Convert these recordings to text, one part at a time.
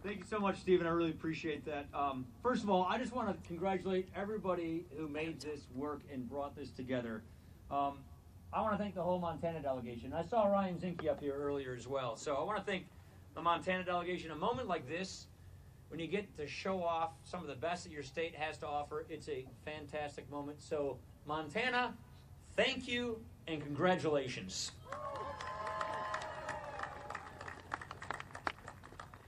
Thank you so much, Stephen. I really appreciate that. First of all, I just want to congratulate everybody who made this work and brought this together. I want to thank the whole Montana delegation. I saw Ryan Zinke up here earlier as well. So I want to thank the Montana delegation. A moment like this, when you get to show off some of the best that your state has to offer, it's a fantastic moment. So Montana, thank you and congratulations.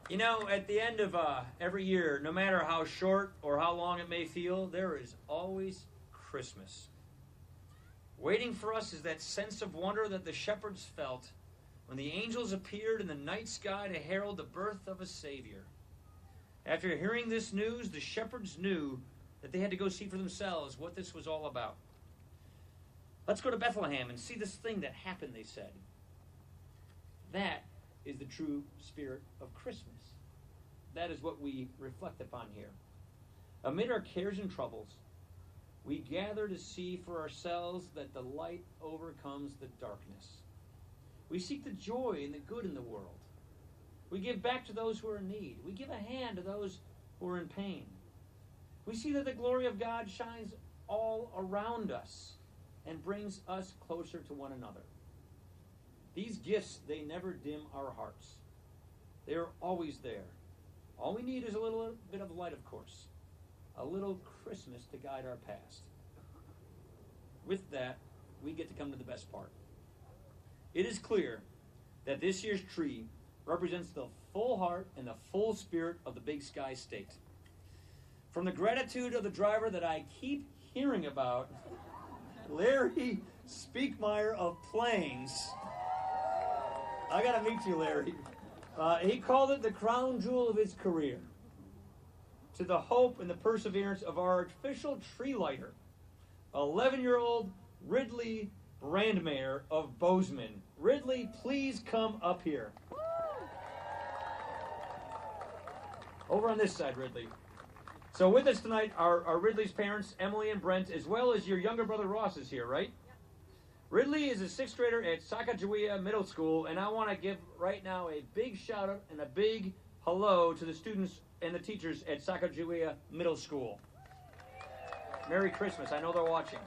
You know, at the end of every year, no matter how short or how long it may feel, there is always Christmas. Waiting for us is that sense of wonder that the shepherds felt when the angels appeared in the night sky to herald the birth of a Savior. After hearing this news, the shepherds knew that they had to go see for themselves what this was all about. Let's go to Bethlehem and see this thing that happened, they said. That is the true spirit of Christmas. That is what we reflect upon here. Amid our cares and troubles, we gather to see for ourselves that the light overcomes the darkness. We seek the joy and the good in the world. We give back to those who are in need. We give a hand to those who are in pain. We see that the glory of God shines all around us and brings us closer to one another. These gifts, they never dim our hearts. They are always there. All we need is a little bit of light, of course. A little Christmas to guide our past. With that, we get to come to the best part. It is clear that this year's tree represents the full heart and the full spirit of the Big Sky State. From the gratitude of the driver that I keep hearing about, Larry Speakmeyer of Plains. I got to meet you, Larry. He called it the crown jewel of his career. To the hope and the perseverance of our official tree lighter, 11-year-old Ridley Brandmeier of Bozeman. Ridley, please come up here. Over on this side, Ridley. So with us tonight are Ridley's parents, Emily and Brent, as well as your younger brother Ross is here, right? Yep. Ridley is a 6th grader at Sacagawea Middle School, and I want to give right now a big shout out and a big hello to the students and the teachers at Sacagawea Middle School. Merry Christmas. I know they're watching.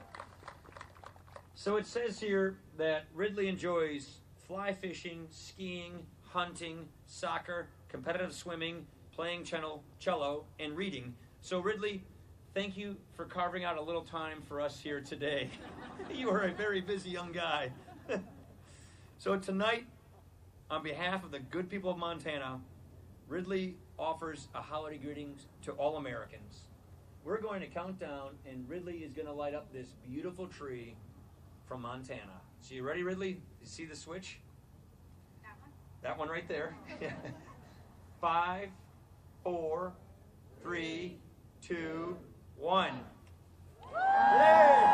So it says here that Ridley enjoys fly fishing, skiing, hunting, soccer, competitive swimming, playing cello, and reading. So Ridley, thank you for carving out a little time for us here today. You are a very busy young guy. So tonight, on behalf of the good people of Montana, Ridley offers a holiday greetings to all Americans. We're going to count down, and Ridley is going to light up this beautiful tree from Montana. So you ready, Ridley? You see the switch? That one? That one right there. 5, 4, 3, 2, 1. Yay!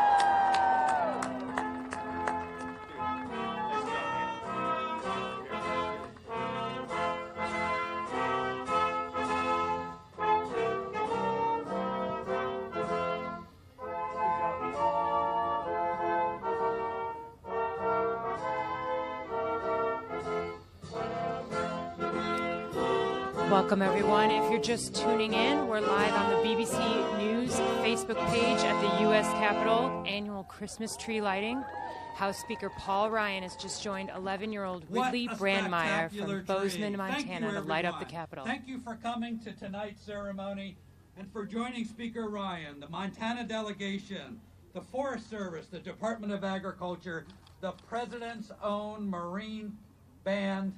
Welcome, everyone. If you're just tuning in, we're live on the BBC News Facebook page at the U.S. Capitol annual Christmas tree lighting. House Speaker Paul Ryan has just joined 11-year-old Ridley Brandmeier from Bozeman, Montana, to light up the Capitol. Thank you for coming to tonight's ceremony and for joining Speaker Ryan, the Montana delegation, the Forest Service, the Department of Agriculture, the President's own Marine Band,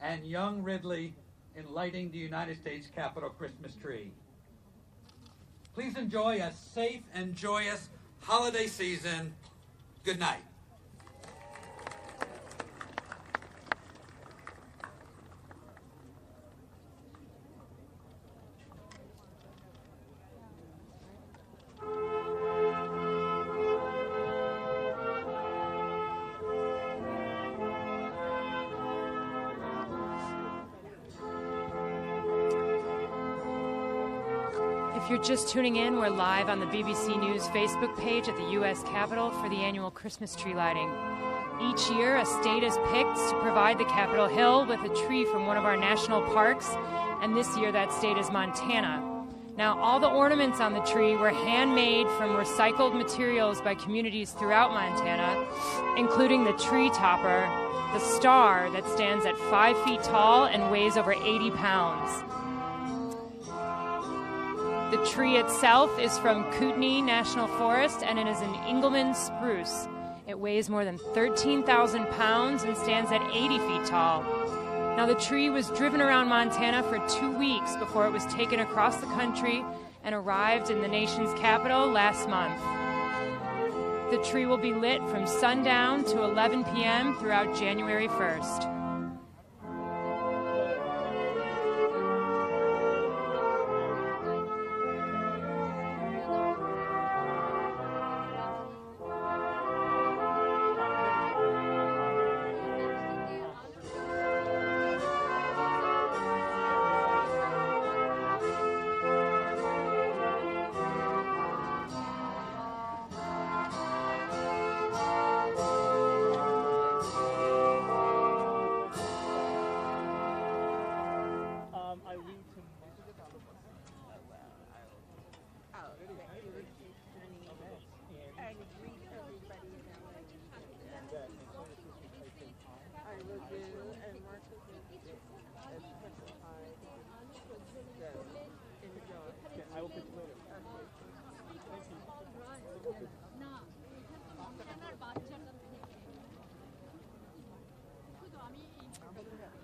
and young Ridley in lighting the United States Capitol Christmas tree. Please enjoy a safe and joyous holiday season. Good night. If you're just tuning in, we're live on the BBC News Facebook page at the U.S. Capitol for the annual Christmas tree lighting. Each year, a state is picked to provide the Capitol Hill with a tree from one of our national parks and this year that state is Montana. Now, all the ornaments on the tree were handmade from recycled materials by communities throughout Montana, including the tree topper, the star that stands at 5 feet tall and weighs over 80 pounds. The tree itself is from Kootenai National Forest, and it is an Engelmann spruce. It weighs more than 13,000 pounds and stands at 80 feet tall. Now, the tree was driven around Montana for 2 weeks before it was taken across the country and arrived in the nation's capital last month. The tree will be lit from sundown to 11 p.m. throughout January 1st.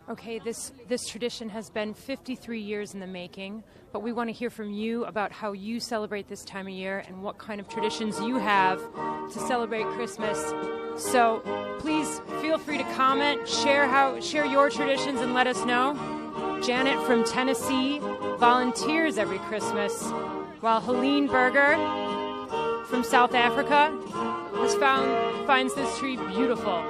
Okay, this tradition has been 53 years in the making, but we want to hear from you about how you celebrate this time of year and what kind of traditions you have to celebrate Christmas. So please feel free to comment, share your traditions, and let us know. Janet from Tennessee volunteers every Christmas, while Helene Berger from South Africa finds this tree beautiful.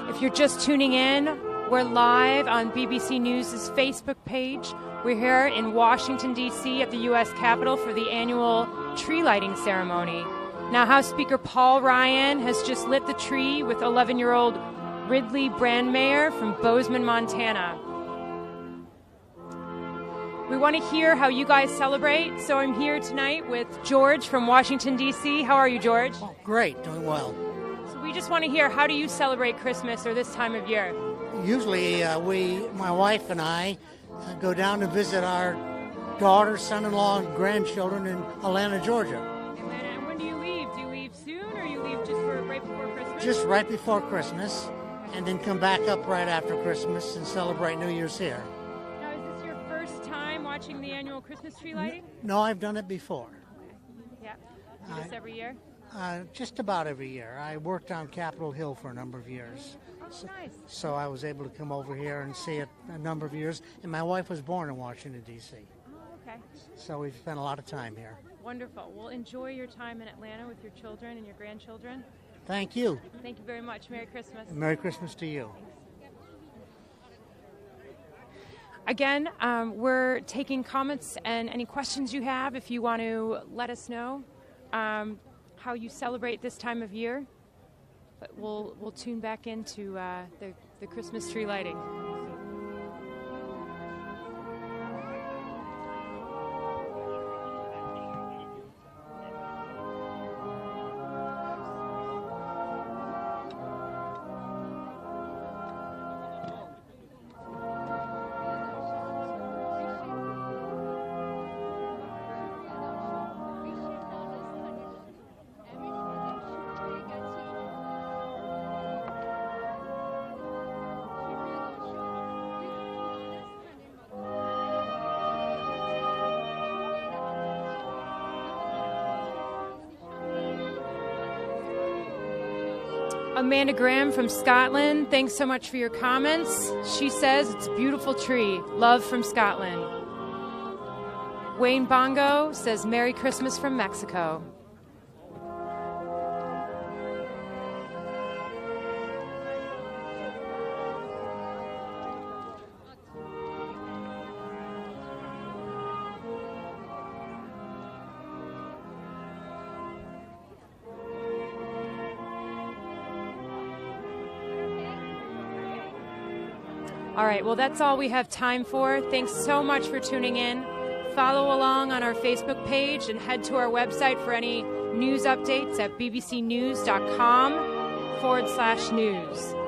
If you're just tuning in, we're live on BBC News' Facebook page. We're here in Washington, D.C. at the U.S. Capitol for the annual tree lighting ceremony. Now, House Speaker Paul Ryan has just lit the tree with 11-year-old Ridley Brandmeier from Bozeman, Montana. We want to hear how you guys celebrate, so I'm here tonight with George from Washington, D.C. How are you, George? Oh, great, doing well. So We just want to hear, how do you celebrate Christmas or this time of year? Usually my wife and I, go down to visit our daughter, son-in-law, and grandchildren in Atlanta, Georgia. And when do you leave? Do you leave soon, or you leave just for right before Christmas? Just right before Christmas, and then come back up right after Christmas and celebrate New Year's here. Now, is this your first time watching the annual Christmas tree lighting? No, I've done it before. Yeah. Do this every year? Just about every year. I worked on Capitol Hill for a number of years. Oh, nice. So I was able to come over here and see it a number of years. And my wife was born in Washington, D.C. Oh, okay. So we've spent a lot of time here. Wonderful. Well, enjoy your time in Atlanta with your children and your grandchildren. Thank you. Thank you very much. Merry Christmas. And Merry Christmas to you. Again, we're taking comments and any questions you have. If you want to let us know how you celebrate this time of year, but we'll tune back into the Christmas tree lighting. Amanda Graham from Scotland, thanks so much for your comments. She says it's a beautiful tree. Love from Scotland. Wayne Bongo says Merry Christmas from Mexico. All right, well, that's all we have time for. Thanks so much for tuning in. Follow along on our Facebook page and head to our website for any news updates at bbcnews.com/news.